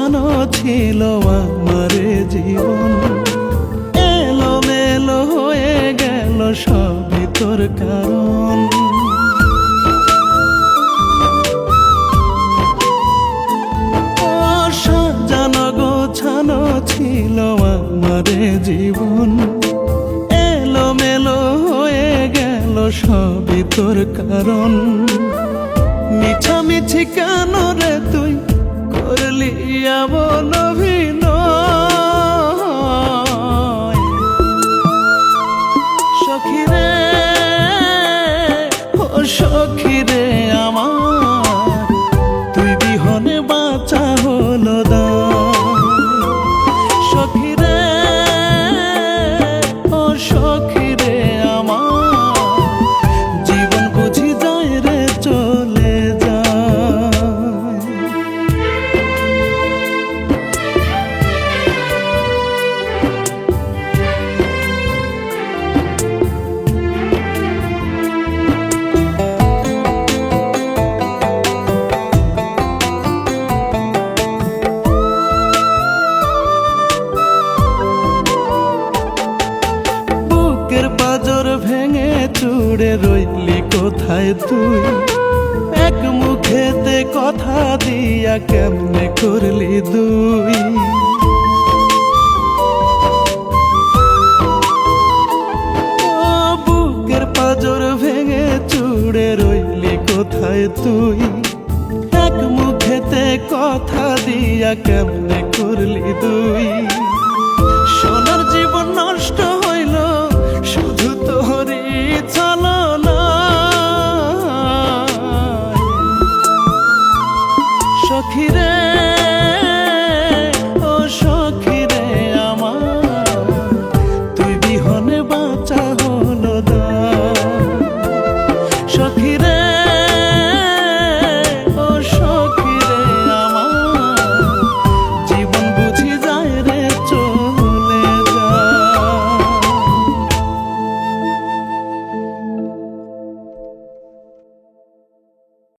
গোছানো ছিল আমার জীবন, এলোমেলো হয়ে গেল সবই তোর কারণ। সাজানো গোছানো ছিল আমার জীবন, এলোমেলো হয়ে গেল সবই তোর কারণ। মিছামিছি কেন রে তুই করলি এমন অভিনয়? সখী রে ও সখী রে আমার, তুই বিহনে বাঁচা হলো দায়। সখী রে ও সখী রে আমার, জীবন বুঝি যায় রে চলে যায়। বুকের পাঁজর ভেঙে চুড়ে রইলি কোথায় তুই? এক মুখেতে কথা দিয়া কেমনে করলি দুই? ও বুকের পাঁজর ভেঙে চুড়ে রইলি কোথায় তুই? এক মুখেতে কথা দিয়া কেমনে করলি দুই? সোনার জীবন নষ্ট হইল শুধু তোরই ছলনায়। সখী রে